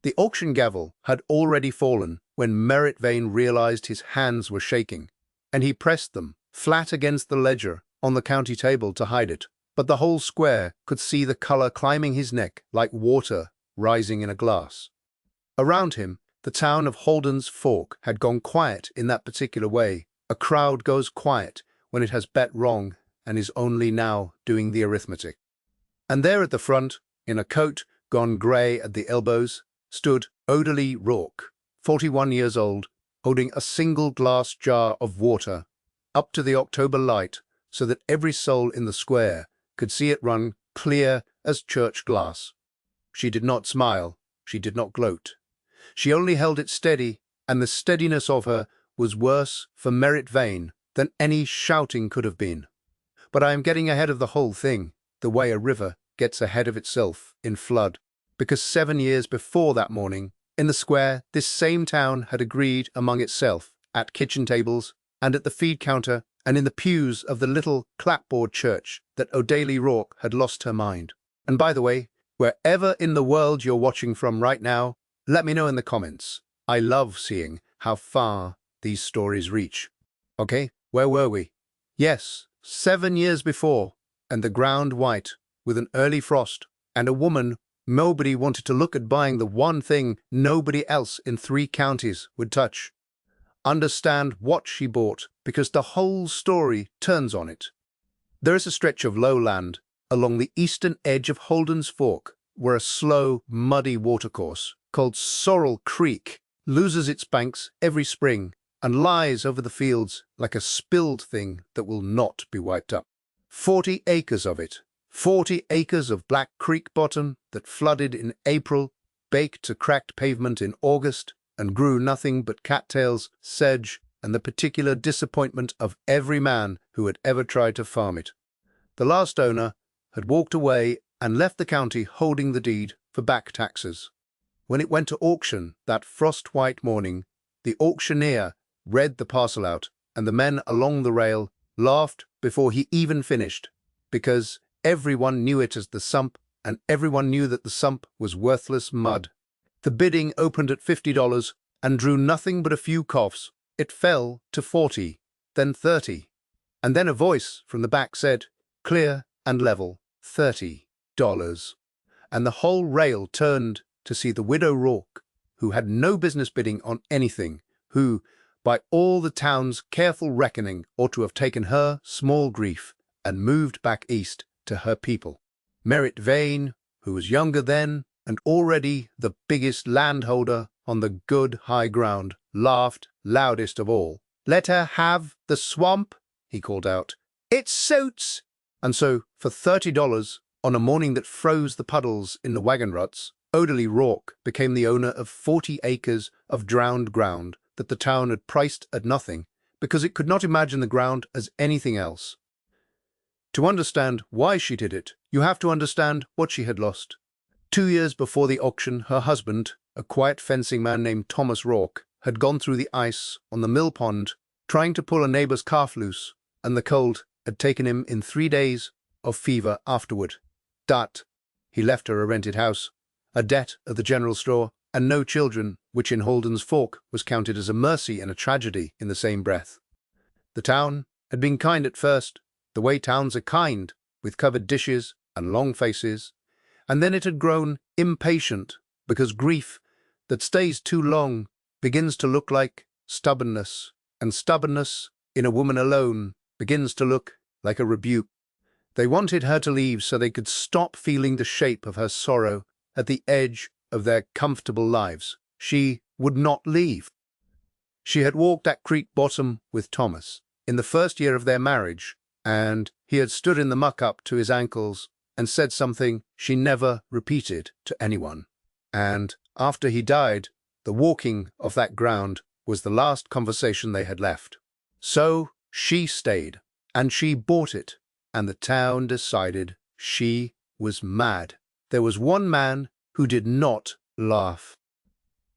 The auction gavel had already fallen when Merritt Vane realized his hands were shaking, and he pressed them flat against the ledger on the county table to hide it. But the whole square could see the color climbing his neck like water rising in a glass. Around him, the town of Holden's Fork had gone quiet in that particular way. A crowd goes quiet when it has bet wrong and is only now doing the arithmetic. And there at the front, in a coat gone grey at the elbows, stood Odeley Rourke, 41 years old, holding a single glass jar of water up to the October light so that every soul in the square could see it run clear as church glass. She did not smile, she did not gloat. She only held it steady, and the steadiness of her was worse for Merritt Vane than any shouting could have been. But I am getting ahead of the whole thing, the way a river gets ahead of itself in flood, because 7 years before that morning, in the square, this same town had agreed among itself, at kitchen tables, and at the feed counter, and in the pews of the little clapboard church, that Odeley Rourke had lost her mind. And by the way, wherever in the world you're watching from right now, let me know in the comments. I love seeing how far these stories reach. Okay, where were we? Yes, 7 years before, and the ground white, with an early frost, and a woman nobody wanted to look at buying the one thing nobody else in 3 counties would touch. Understand what she bought, because the whole story turns on it. There is a stretch of lowland along the eastern edge of Holden's Fork where a slow, muddy watercourse called Sorrel Creek loses its banks every spring and lies over the fields like a spilled thing that will not be wiped up. 40 acres of it, 40 acres of Black Creek bottom that flooded in April, baked to cracked pavement in August, and grew nothing but cattails, sedge, and the particular disappointment of every man who had ever tried to farm it. The last owner had walked away and left the county holding the deed for back taxes. When it went to auction that frost-white morning, the auctioneer read the parcel out, and the men along the rail laughed before he even finished, because everyone knew it as the sump, and everyone knew that the sump was worthless mud. The bidding opened at $50 and drew nothing but a few coughs. It fell to 40, then 30. And then a voice from the back said, clear and level, $30. And the whole rail turned to see the widow Rourke, who had no business bidding on anything, who, by all the town's careful reckoning, ought to have taken her small grief and moved back east to her people. Merritt Vane, who was younger then, and already the biggest landholder on the good high ground, laughed loudest of all. "Let her have the swamp," he called out. "It suits." And so, for $30, on a morning that froze the puddles in the wagon ruts, Odeley Rourke became the owner of 40 acres of drowned ground that the town had priced at nothing because it could not imagine the ground as anything else. To understand why she did it, you have to understand what she had lost. 2 years before the auction, her husband, a quiet fencing man named Thomas Rourke, had gone through the ice on the mill pond trying to pull a neighbor's calf loose, and the cold had taken him in 3 days of fever afterward. He left her a rented house, a debt at the general store, and no children, which in Holden's Fork was counted as a mercy and a tragedy in the same breath. The town had been kind at first, the way towns are kind, with covered dishes and long faces, and then it had grown impatient because grief that stays too long begins to look like stubbornness, and stubbornness in a woman alone begins to look like a rebuke. They wanted her to leave so they could stop feeling the shape of her sorrow at the edge of their comfortable lives. She would not leave. She had walked that creek bottom with Thomas in the first year of their marriage, and he had stood in the muck up to his ankles and said something she never repeated to anyone. And after he died, the walking of that ground was the last conversation they had left. So she stayed, and she bought it, and the town decided she was mad. There was one man who did not laugh.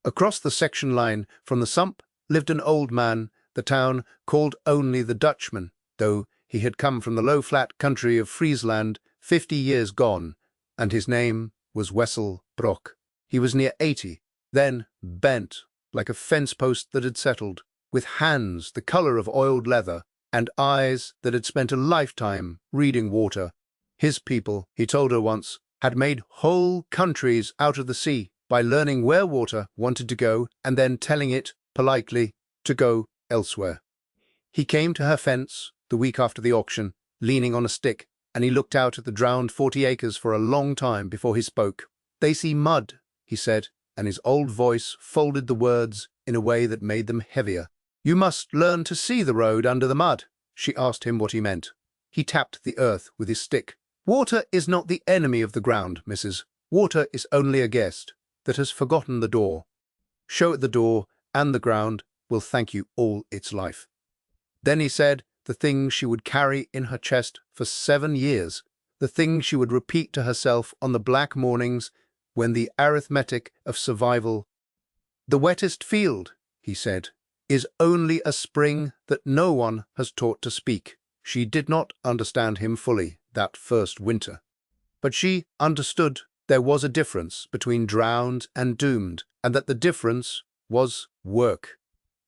Across the section line from the sump lived an old man the town called only the Dutchman, though he had come from the low flat country of Friesland 50 years gone, and his name was Wessel Brock. He was near 80, then bent like a fence post that had settled, with hands the color of oiled leather and eyes that had spent a lifetime reading water. His people, he told her once, had made whole countries out of the sea by learning where water wanted to go and then telling it, politely, to go elsewhere. He came to her fence the week after the auction, leaning on a stick, and he looked out at the drowned 40 acres for a long time before he spoke. "They see mud," he said, and his old voice folded the words in a way that made them heavier. "You must learn to see the road under the mud." She asked him what he meant. He tapped the earth with his stick. "Water is not the enemy of the ground, Mrs. Water is only a guest that has forgotten the door. Show it the door, and the ground will thank you all its life." Then he said the thing she would carry in her chest for 7 years, the thing she would repeat to herself on the black mornings when the arithmetic of survival. "The wettest field," he said, "is only a spring that no one has taught to speak." She did not understand him fully that first winter, but she understood there was a difference between drowned and doomed, and that the difference was work.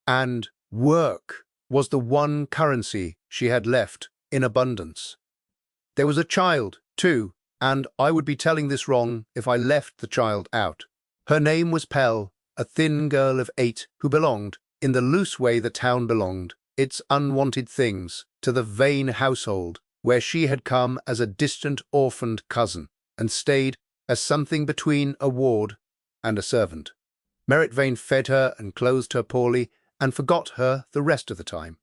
And work was the one currency she had left in abundance. There was a child, too, and I would be telling this wrong if I left the child out. Her name was Pell, a thin girl of 8 who belonged, in the loose way the town belonged, its unwanted things, to the Vane household, where she had come as a distant orphaned cousin, and stayed as something between a ward and a servant. Merritt Vane fed her and clothed her poorly, and forgot her the rest of the time.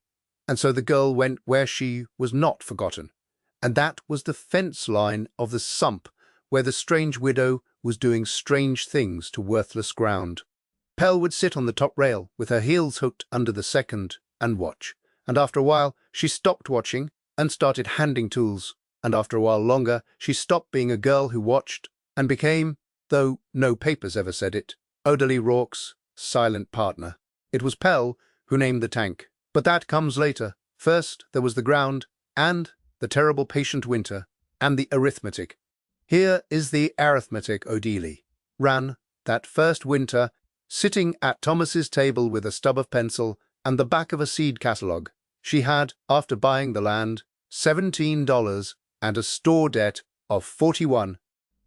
And so the girl went where she was not forgotten, and that was the fence line of the sump where the strange widow was doing strange things to worthless ground. Pell would sit on the top rail with her heels hooked under the second and watch, and after a while she stopped watching and started handing tools, and after a while longer she stopped being a girl who watched and became, though no papers ever said it, Odalie Rourke's silent partner. It was Pell who named the tank. But that comes later. First there was the ground, and the terrible patient winter, and the arithmetic. Here is the arithmetic Odalie ran that first winter, sitting at Thomas's table with a stub of pencil and the back of a seed catalogue. She had, after buying the land, $17 and a store debt of $41.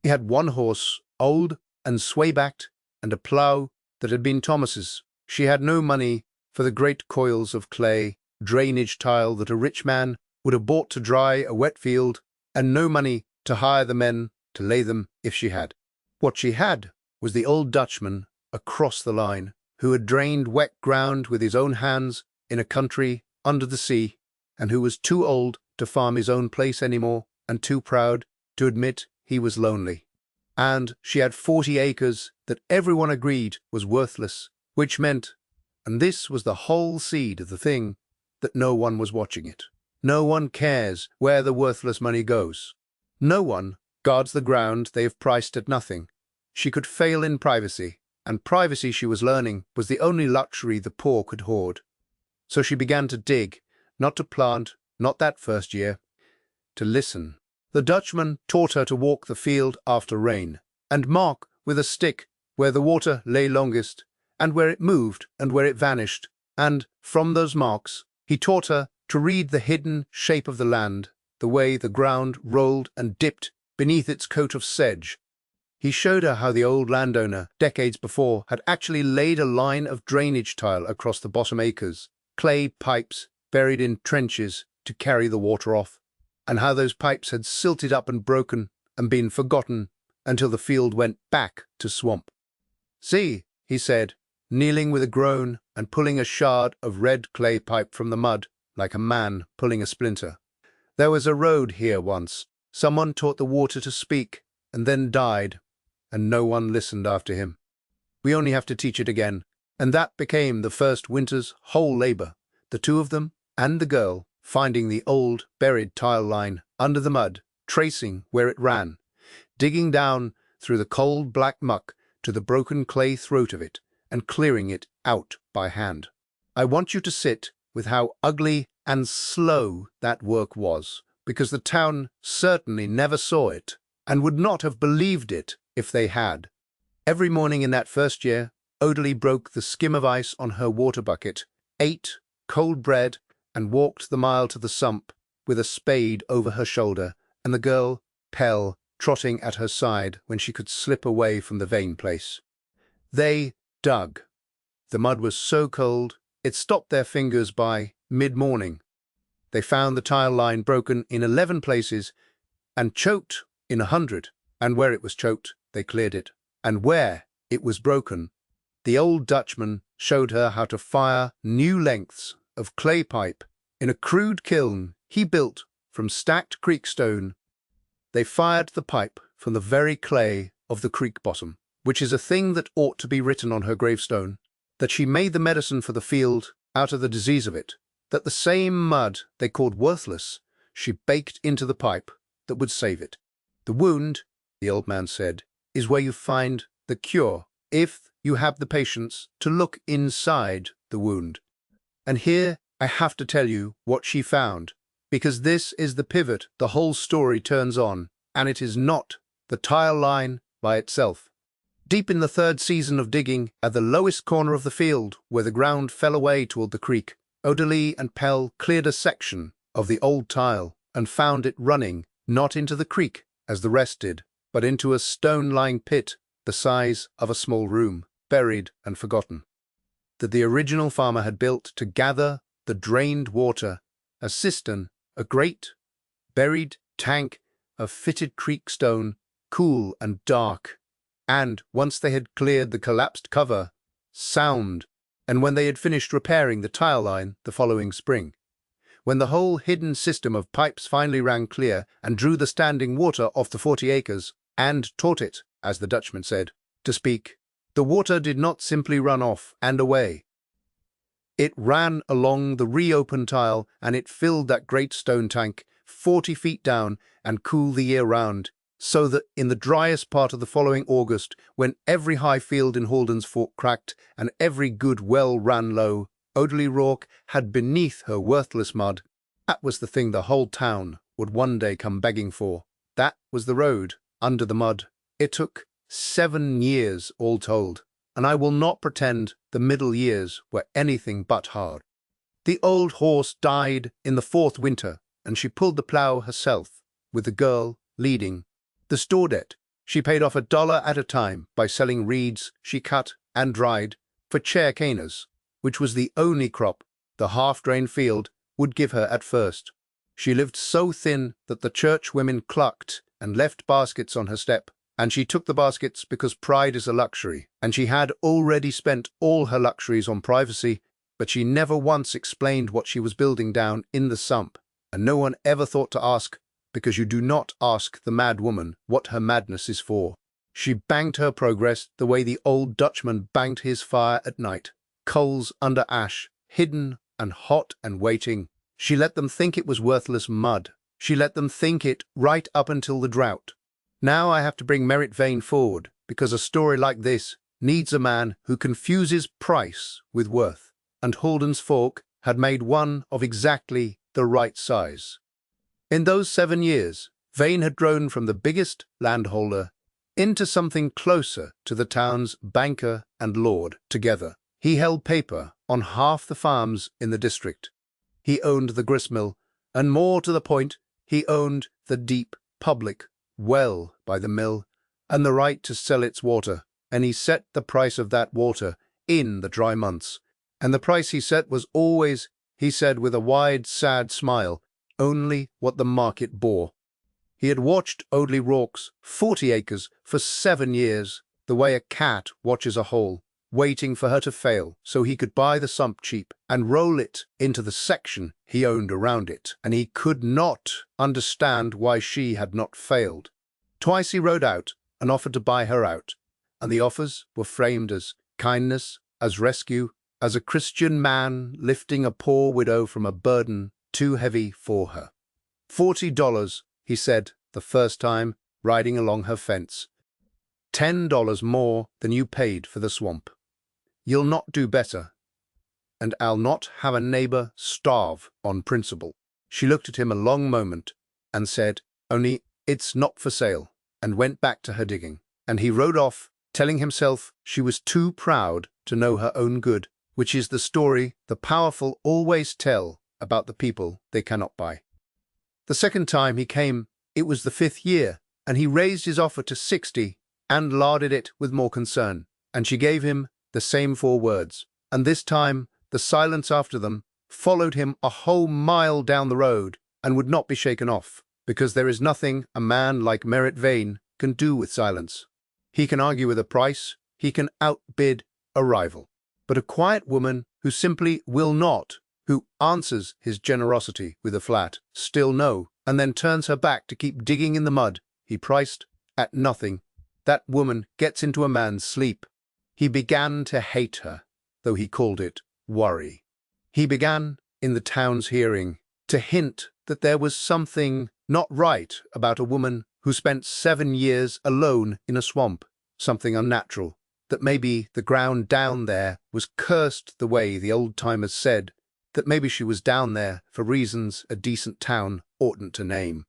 He had one horse, old and sway-backed, and a plough that had been Thomas's. She had no money for the great coils of clay, drainage tile that a rich man would have bought to dry a wet field, and no money to hire the men to lay them if she had. What she had was the old Dutchman across the line, who had drained wet ground with his own hands in a country under the sea, and who was too old to farm his own place anymore, and too proud to admit he was lonely. And she had 40 acres that everyone agreed was worthless, which meant, and this was the whole seed of the thing, that no one was watching it. No one cares where the worthless money goes. No one guards the ground they have priced at nothing. She could fail in privacy, and privacy, she was learning, was the only luxury the poor could hoard. So she began to dig, not to plant, not that first year, to listen. The Dutchman taught her to walk the field after rain, and mark with a stick where the water lay longest, and where it moved and where it vanished, and from those marks he taught her to read the hidden shape of the land, the way the ground rolled and dipped beneath its coat of sedge. He showed her how the old landowner, decades before, had actually laid a line of drainage tile across the bottom acres, clay pipes buried in trenches to carry the water off, and how those pipes had silted up and broken and been forgotten until the field went back to swamp. "See," he said, kneeling with a groan and pulling a shard of red clay pipe from the mud, like a man pulling a splinter. "There was a road here once. Someone taught the water to speak, and then died, and no one listened after him. We only have to teach it again." And that became the first winter's whole labor, the two of them and the girl, finding the old, buried tile line under the mud, tracing where it ran, digging down through the cold black muck to the broken clay throat of it, and clearing it out by hand. I want you to sit with how ugly and slow that work was, because the town certainly never saw it, and would not have believed it if they had. Every morning in that first year, Odalie broke the skim of ice on her water bucket, ate cold bread, and walked the mile to the sump with a spade over her shoulder, and the girl, Pell, trotting at her side when she could slip away from the Vane place. They dug. The mud was so cold, it stopped their fingers by mid-morning. They found the tile line broken in 11 places and choked in 100, and where it was choked, they cleared it. And where it was broken, the old Dutchman showed her how to fire new lengths of clay pipe in a crude kiln he built from stacked creek stone. They fired the pipe from the very clay of the creek bottom, which is a thing that ought to be written on her gravestone, that she made the medicine for the field out of the disease of it, that the same mud they called worthless she baked into the pipe that would save it. The wound, the old man said, is where you find the cure, if you have the patience to look inside the wound. And here I have to tell you what she found, because this is the pivot the whole story turns on, and it is not the tile line by itself. Deep in the third season of digging, at the lowest corner of the field, where the ground fell away toward the creek, Odalie and Pell cleared a section of the old tile and found it running not into the creek, as the rest did, but into a stone-lying pit the size of a small room, buried and forgotten, that the original farmer had built to gather the drained water, a cistern, a great, buried tank of fitted creek stone, cool and dark, and, once they had cleared the collapsed cover, sound, and when they had finished repairing the tile line the following spring, when the whole hidden system of pipes finally ran clear and drew the standing water off the 40 acres, and taught it, as the Dutchman said, to speak, the water did not simply run off and away. It ran along the reopened tile, and it filled that great stone tank 40 feet down and cooled the year round, so that in the driest part of the following August, when every high field in Halden's Fork cracked and every good well ran low, Odalie Rourke had beneath her worthless mud. That was the thing the whole town would one day come begging for. That was the road under the mud. It took 7 years all told, and I will not pretend the middle years were anything but hard. The old horse died in the 4th winter, and she pulled the plough herself, with the girl leading. The store debt she paid off $1 at a time by selling reeds she cut and dried for chair caners, which was the only crop the half-drained field would give her at first. She lived so thin that the church women clucked and left baskets on her step, and she took the baskets because pride is a luxury, and she had already spent all her luxuries on privacy, but she never once explained what she was building down in the sump, and no one ever thought to ask, because you do not ask the mad woman what her madness is for. She banked her progress the way the old Dutchman banked his fire at night, coals under ash, hidden and hot and waiting. She let them think it was worthless mud. She let them think it right up until the drought. Now I have to bring Merritt Vane forward, because a story like this needs a man who confuses price with worth, and Halden's Fork had made one of exactly the right size. In those 7 years, Vane had grown from the biggest landholder into something closer to the town's banker and lord together. He held paper on half the farms in the district. He owned the gristmill, and more to the point, he owned the deep public well by the mill and the right to sell its water, and he set the price of that water in the dry months. And the price he set was always, he said with a wide, sad smile, only what the market bore. He had watched Odalie Rourke's 40 acres for 7 years, the way a cat watches a hole, waiting for her to fail so he could buy the sump cheap and roll it into the section he owned around it, and he could not understand why she had not failed. Twice he rode out and offered to buy her out, and the offers were framed as kindness, as rescue, as a Christian man lifting a poor widow from a burden too heavy for her. $40, he said the first time, riding along her fence. $10 more than you paid for the swamp. You'll not do better, and I'll not have a neighbor starve on principle. She looked at him a long moment and said, only it's not for sale, and went back to her digging. And he rode off, telling himself she was too proud to know her own good, which is the story the powerful always tell about the people they cannot buy. The second time he came, it was the 5th year, and he raised his offer to 60 and larded it with more concern, and she gave him the same 4 words, and this time the silence after them followed him a whole mile down the road and would not be shaken off, because there is nothing a man like Merritt Vane can do with silence. He can argue with a price, he can outbid a rival, but a quiet woman who simply will not, who answers his generosity with a flat, still no, and then turns her back to keep digging in the mud he priced at nothing, that woman gets into a man's sleep. He began to hate her, though he called it worry. He began, in the town's hearing, to hint that there was something not right about a woman who spent 7 years alone in a swamp, something unnatural, that maybe the ground down there was cursed the way the old-timers said, that maybe she was down there for reasons a decent town oughtn't to name.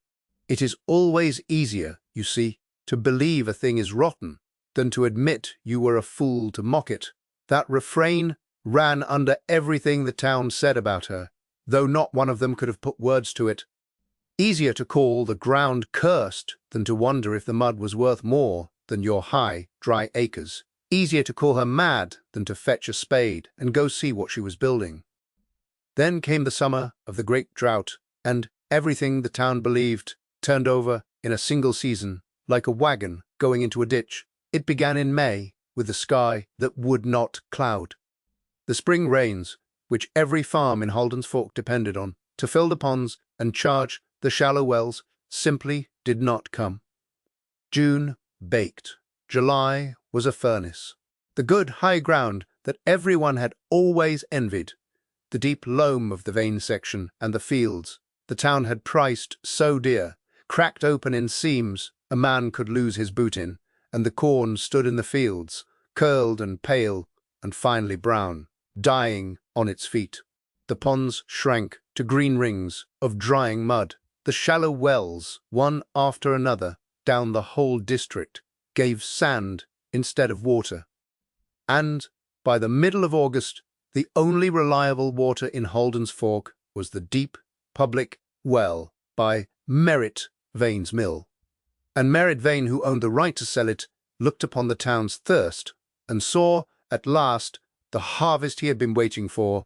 It is always easier, you see, to believe a thing is rotten than to admit you were a fool to mock it. That refrain ran under everything the town said about her, though not one of them could have put words to it. Easier to call the ground cursed than to wonder if the mud was worth more than your high, dry acres. Easier to call her mad than to fetch a spade and go see what she was building. Then came the summer of the great drought, and everything the town believed turned over in a single season, like a wagon going into a ditch. It began in May, with the sky that would not cloud. The spring rains, which every farm in Halden's Fork depended on, to fill the ponds and charge the shallow wells, simply did not come. June baked. July was a furnace. The good high ground that everyone had always envied, the deep loam of the Vane section and the fields the town had priced so dear, cracked open in seams a man could lose his boot in, and the corn stood in the fields, curled and pale and finely brown, dying on its feet. The ponds shrank to green rings of drying mud. The shallow wells, one after another, down the whole district, gave sand instead of water. And by the middle of August, the only reliable water in Halden's Fork was the deep public well by Merritt Vane's mill. And Merritt Vane, who owned the right to sell it, looked upon the town's thirst and saw, at last, the harvest he had been waiting for.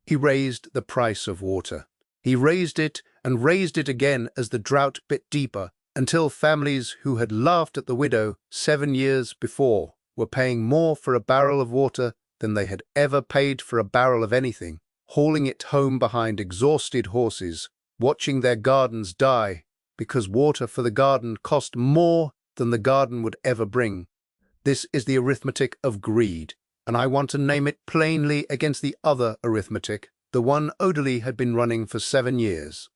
He raised the price of water. He raised it and raised it again as the drought bit deeper, until families who had laughed at the widow 7 years before were paying more for a barrel of water than they had ever paid for a barrel of anything, hauling it home behind exhausted horses, watching their gardens die because water for the garden cost more than the garden would ever bring. This is the arithmetic of greed, and I want to name it plainly against the other arithmetic, the one Odeley had been running for 7 years.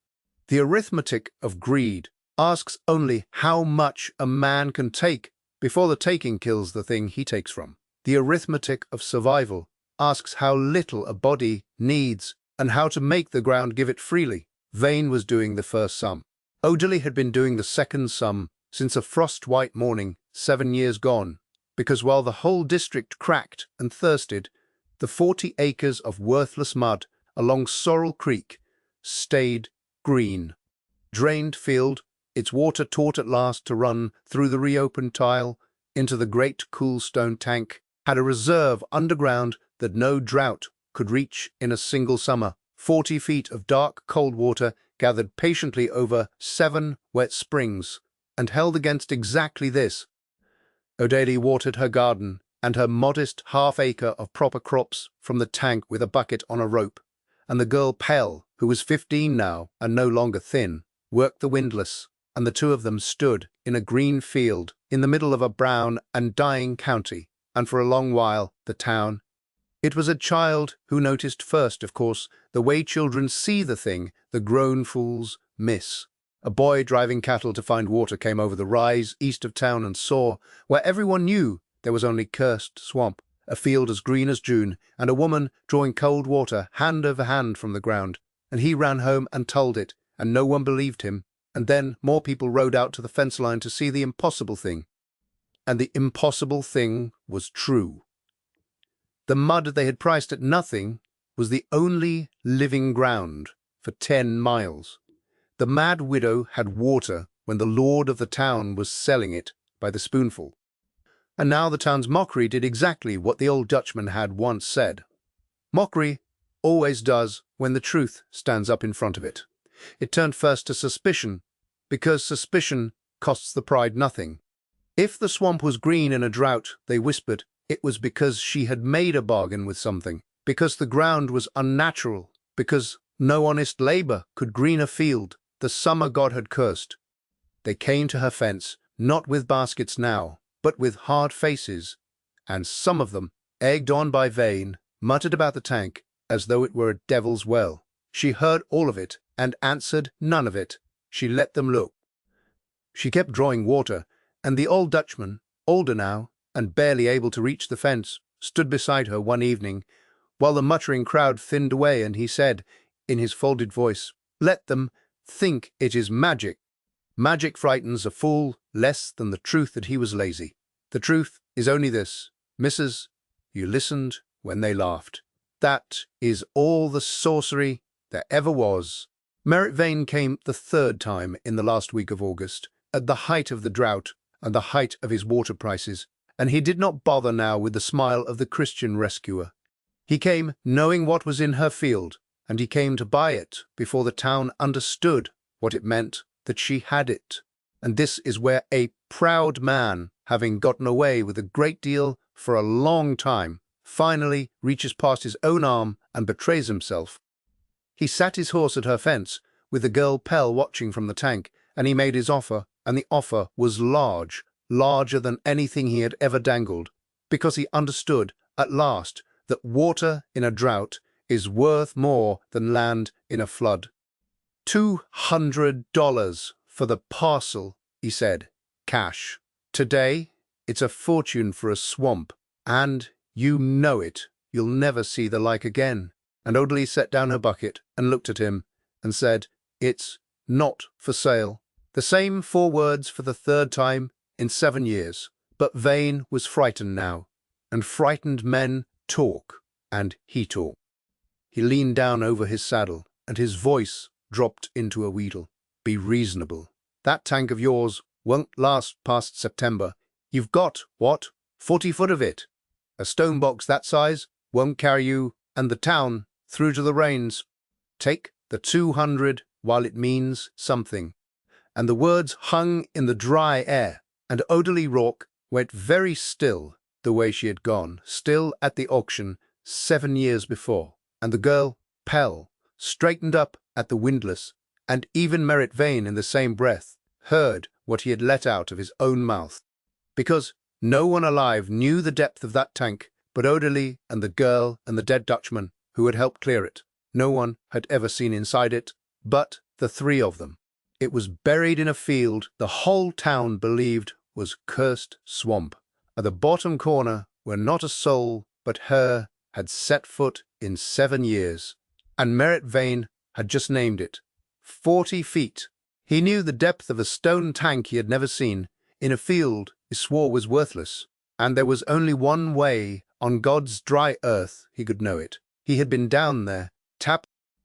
The arithmetic of greed asks only how much a man can take before the taking kills the thing he takes from. The arithmetic of survival asks how little a body needs and how to make the ground give it freely. Vane was doing the first sum. Odeley had been doing the second sum since a frost-white morning 7 years gone, because while the whole district cracked and thirsted, the 40 acres of worthless mud along Sorrel Creek stayed green. Drained field, its water taught at last to run through the reopened tile into the great cool stone tank, had a reserve underground that no drought could reach in a single summer. 40 feet of dark, cold water gathered patiently over 7 wet springs, and held against exactly this. Odeley watered her garden and her modest half-acre of proper crops from the tank with a bucket on a rope, and the girl Pell, who was 15 now and no longer thin, worked the windlass, and the two of them stood in a green field in the middle of a brown and dying county, and for a long while the town. It was a child who noticed first, of course, the way children see the thing the grown fools miss. A boy driving cattle to find water came over the rise east of town and saw, where everyone knew there was only cursed swamp, a field as green as June, and a woman drawing cold water hand over hand from the ground, and he ran home and told it, and no one believed him, and then more people rode out to the fence line to see the impossible thing. And the impossible thing was true. The mud they had priced at nothing was the only living ground for 10 miles. The mad widow had water when the lord of the town was selling it by the spoonful. And now the town's mockery did exactly what the old Dutchman had once said. Mockery always does when the truth stands up in front of it. It turned first to suspicion, because suspicion costs the pride nothing. If the swamp was green in a drought, they whispered, it was because she had made a bargain with something, because the ground was unnatural, because no honest labor could green a field the summer God had cursed. They came to her fence, not with baskets now, but with hard faces, and some of them, egged on by Vane, muttered about the tank as though it were a devil's well. She heard all of it and answered none of it. She let them look. She kept drawing water, and the old Dutchman, older now and barely able to reach the fence, stood beside her one evening, while the muttering crowd thinned away, and he said, in his folded voice, "Let them think it is magic. Magic frightens a fool less than the truth that he was lazy. The truth is only this, Mrs. You listened when they laughed. That is all the sorcery there ever was." Merritt Vane came the third time in the last week of August, at the height of the drought and the height of his water prices, and he did not bother now with the smile of the Christian rescuer. He came knowing what was in her field, and he came to buy it before the town understood what it meant that she had it. And this is where a proud man, having gotten away with a great deal for a long time, finally reaches past his own arm and betrays himself. He sat his horse at her fence, with the girl Pell watching from the tank, and he made his offer, and the offer was large, larger than anything he had ever dangled, because he understood, at last, that water in a drought is worth more than land in a flood. $200 for the parcel, he said, cash. Today, it's a fortune for a swamp, and you know it. You'll never see the like again. And Odalie set down her bucket and looked at him and said, "It's not for sale." The same 4 words for the third time in 7 years. But Vane was frightened now, and frightened men talk, and he talked. He leaned down over his saddle, and his voice dropped into a wheedle. "Be reasonable. That tank of yours won't last past September. You've got, what, 40 foot of it? A stone box that size won't carry you and the town through to the rains. Take the 200 while it means something." And the words hung in the dry air, and Odalie Rourke went very still, the way she had gone, still at the auction 7 years before. And the girl, Pell, straightened up at the windlass, and even Merritt Vane in the same breath heard what he had let out of his own mouth. Because no one alive knew the depth of that tank but Odalie and the girl and the dead Dutchman who had helped clear it. No one had ever seen inside it but the 3 of them. It was buried in a field the whole town believed was cursed swamp, at the bottom corner where not a soul but her had set foot in 7 years. And Merritt Vane had just named it. 40 feet. He knew the depth of a stone tank he had never seen, in a field he swore was worthless. And there was only one way on God's dry earth he could know it. He had been down there,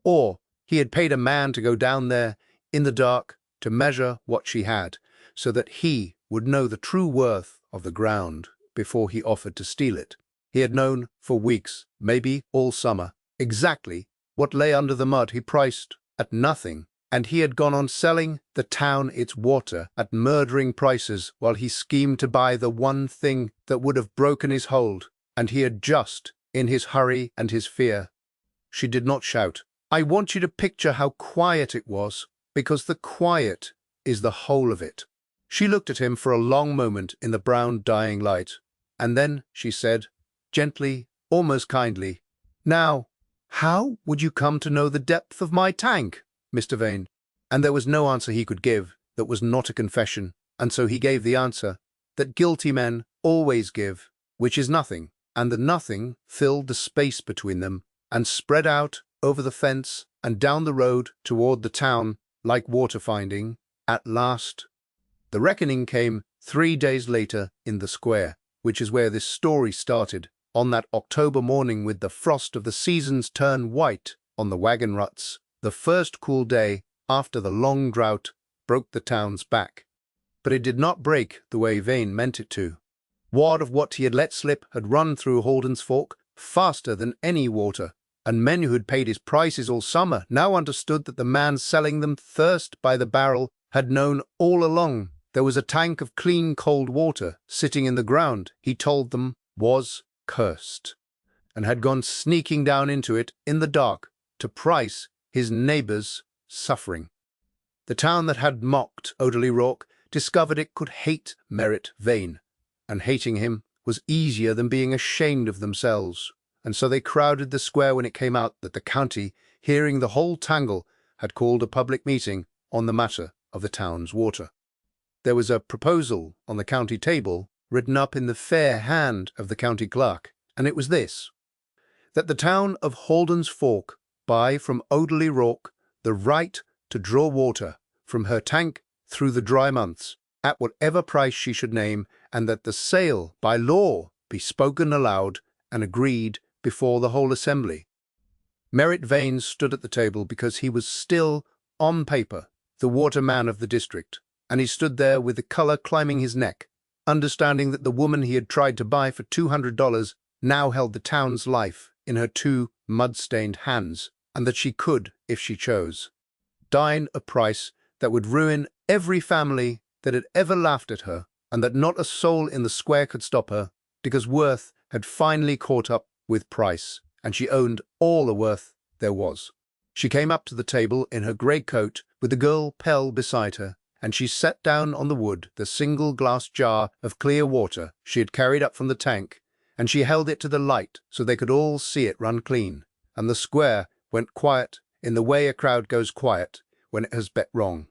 or he had paid a man to go down there in the dark to measure what she had, so that he would know the true worth of the ground before he offered to steal it. He had known for weeks, maybe all summer, exactly what lay under the mud he priced at nothing, and he had gone on selling the town its water at murdering prices while he schemed to buy the one thing that would have broken his hold, and he had just, in his hurry and his fear. She did not shout. I want you to picture how quiet it was, because the quiet is the whole of it. She looked at him for a long moment in the brown dying light, and then she said, gently, almost kindly, "Now, how would you come to know the depth of my tank, Mr. Vane?" And there was no answer he could give that was not a confession, and so he gave the answer that guilty men always give, which is nothing, and the nothing filled the space between them and spread out over the fence and down the road toward the town like water finding. At last, the reckoning came 3 days later in the square, which is where this story started, on that October morning with the frost of the seasons turn white on the wagon ruts, the first cool day after the long drought broke the town's back. But it did not break the way Vane meant it to. Word of what he had let slip had run through Holden's Fork faster than any water, and men who had paid his prices all summer now understood that the man selling them thirst by the barrel had known all along there was a tank of clean cold water sitting in the ground he told them was cursed, and had gone sneaking down into it in the dark to price his neighbour's suffering. The town that had mocked Odeley Rourke discovered it could hate Merritt Vane, and hating him was easier than being ashamed of themselves, and so they crowded the square when it came out that the county, hearing the whole tangle, had called a public meeting on the matter of the town's water. There was a proposal on the county table written up in the fair hand of the county clerk, and it was this: that the town of Holden's Fork buy from Odeley Rourke the right to draw water from her tank through the dry months, at whatever price she should name, and that the sale by law be spoken aloud and agreed before the whole assembly. Merritt Vane stood at the table because he was still, on paper, the waterman of the district, and he stood there with the colour climbing his neck, understanding that the woman he had tried to buy for $200 now held the town's life in her two mud-stained hands, and that she could, if she chose, dine a price that would ruin every family that had ever laughed at her, and that not a soul in the square could stop her, because worth had finally caught up with price, and she owned all the worth there was. She came up to the table in her grey coat with the girl Pell beside her, and she set down on the wood the single glass jar of clear water she had carried up from the tank, and she held it to the light so they could all see it run clean, and the square went quiet in the way a crowd goes quiet when it has bet wrong.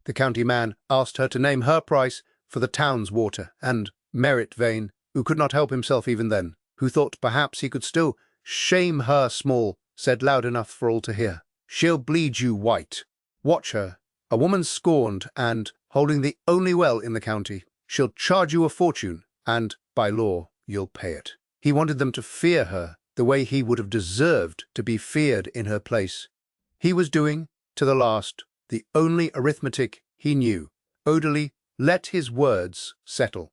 The county man asked her to name her price for the town's water, and Merritt Vane, who could not help himself even then, who thought perhaps he could still shame her small, said loud enough for all to hear, "She'll bleed you white. Watch her. A woman scorned and holding the only well in the county. She'll charge you a fortune, and, by law, you'll pay it." He wanted them to fear her the way he would have deserved to be feared in her place. He was doing, to the last, the only arithmetic he knew. Odeley let his words settle.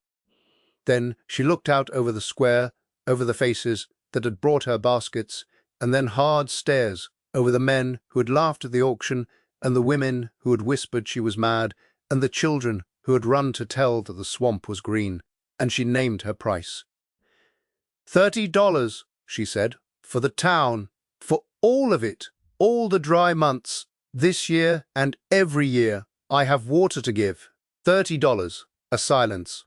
Then she looked out over the square, over the faces that had brought her baskets, and then hard stares over the men who had laughed at the auction, and the women who had whispered she was mad, and the children who had run to tell that the swamp was green, and she named her price. $30, she said, for the town, for all of it, all the dry months, this year and every year. I have water to give. $30. A silence.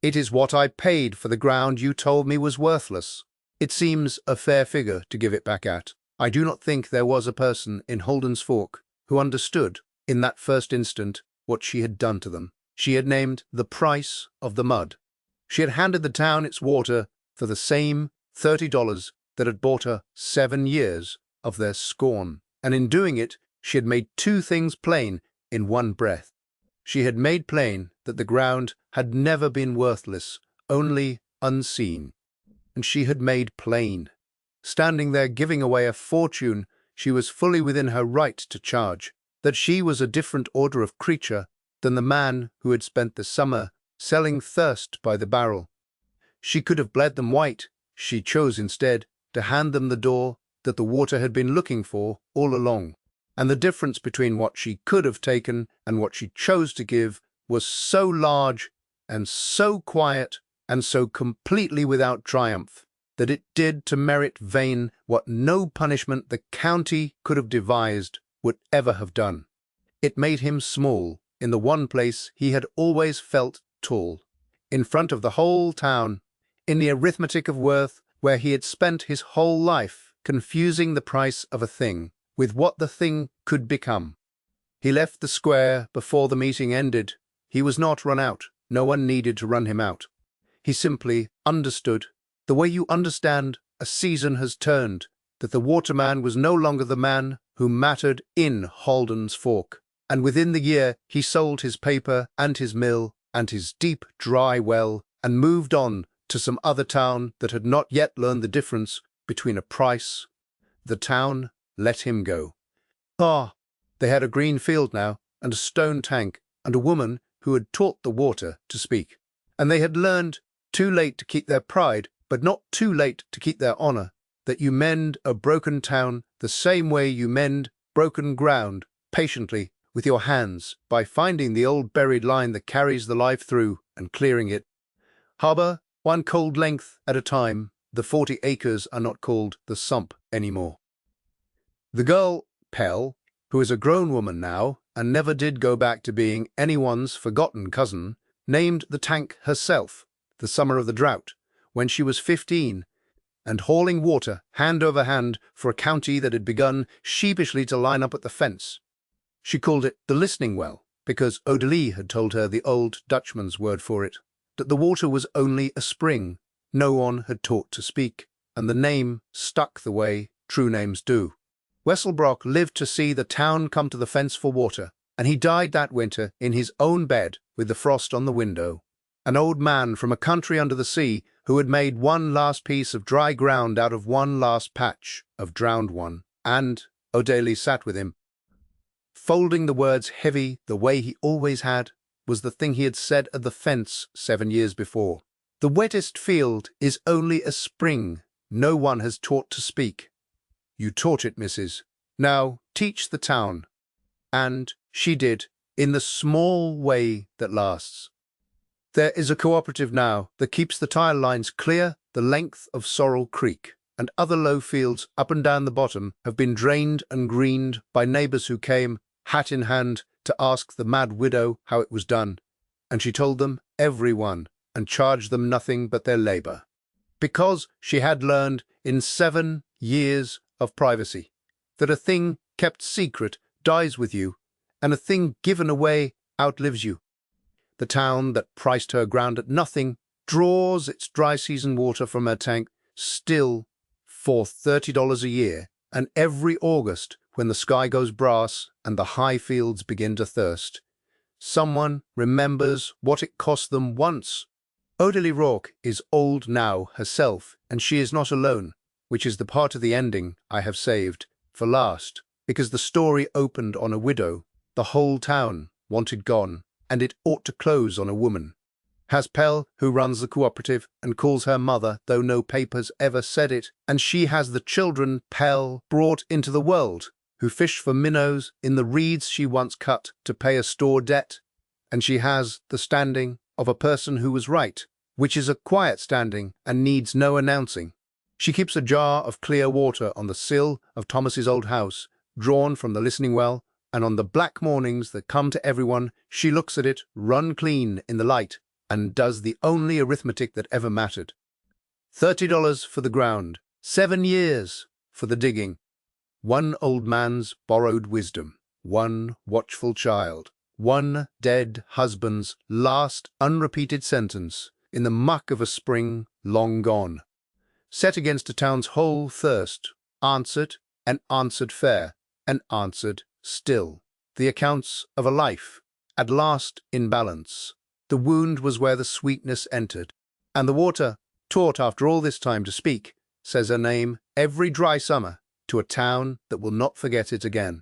It is what I paid for the ground you told me was worthless. It seems a fair figure to give it back at. I do not think there was a person in Holden's Fork who understood, in that first instant, what she had done to them. She had named the price of the mud. She had handed the town its water for the same $30 that had bought her 7 years of their scorn, and in doing it, she had made two things plain in one breath. She had made plain that the ground had never been worthless, only unseen. And she had made plain, standing there giving away a fortune she was fully within her right to charge, that she was a different order of creature than the man who had spent the summer selling thirst by the barrel. She could have bled them white. She chose instead to hand them the door that the water had been looking for all along. And the difference between what she could have taken and what she chose to give was so large and so quiet and so completely without triumph that it did to Merritt Vane what no punishment the county could have devised would ever have done. It made him small in the one place he had always felt tall, in front of the whole town, in the arithmetic of worth where he had spent his whole life confusing the price of a thing with what the thing could become. He left the square before the meeting ended. He was not run out. No one needed to run him out. He simply understood, the way you understand a season has turned, that the waterman was no longer the man who mattered in Holden's Fork, and within the year he sold his paper and his mill and his deep, dry well and moved on to some other town that had not yet learned the difference between a price. The town let him go. Ah, they had a green field now, and a stone tank, and a woman who had taught the water to speak. And they had learned, too late to keep their pride, but not too late to keep their honor, that you mend a broken town the same way you mend broken ground, patiently, with your hands, by finding the old buried line that carries the life through and clearing it. Harbor, one cold length at a time. The 40 acres are not called the sump anymore. The girl, Pell, who is a grown woman now and never did go back to being anyone's forgotten cousin, named the tank herself, the summer of the drought, when she was 15, and hauling water hand over hand for a county that had begun sheepishly to line up at the fence. She called it the listening well, because Odalie had told her the old Dutchman's word for it, that the water was only a spring. No one had taught to speak, and the name stuck the way true names do. Wesselbrock lived to see the town come to the fence for water, and he died that winter in his own bed with the frost on the window. An old man from a country under the sea who had made one last piece of dry ground out of one last patch of drowned one, and Odalie sat with him. Folding the words heavy the way he always had was the thing he had said at the fence 7 years before. The wettest field is only a spring. No one has taught to speak. You taught it, missus. Now teach the town. And she did, in the small way that lasts. There is a cooperative now that keeps the tile lines clear the length of Sorrel Creek, and other low fields up and down the bottom have been drained and greened by neighbours who came, hat in hand, to ask the mad widow how it was done, and she told them, every one, and charged them nothing but their labour, because she had learned in 7 years of privacy that a thing kept secret dies with you, and a thing given away outlives you. The town that priced her ground at nothing draws its dry season water from her tank still for $30 a year, and every August, when the sky goes brass and the high fields begin to thirst, someone remembers what it cost them once. Odalie Rourke is old now herself, and she is not alone, which is the part of the ending I have saved for last, because the story opened on a widow the whole town wanted gone, and it ought to close on a woman. Has Pell, who runs the cooperative and calls her mother, though no papers ever said it, and she has the children Pell brought into the world, who fish for minnows in the reeds she once cut to pay a store debt, and she has the standing of a person who was right, which is a quiet standing and needs no announcing. She keeps a jar of clear water on the sill of Thomas's old house, drawn from the listening well, and on the black mornings that come to everyone, she looks at it run clean in the light and does the only arithmetic that ever mattered. $30 for the ground, 7 years for the digging. One old man's borrowed wisdom, one watchful child, one dead husband's last unrepeated sentence in the muck of a spring long gone, set against a town's whole thirst, answered and answered fair, and answered still. The accounts of a life, at last in balance. The wound was where the sweetness entered, and the water, taught after all this time to speak, says her name every dry summer to a town that will not forget it again.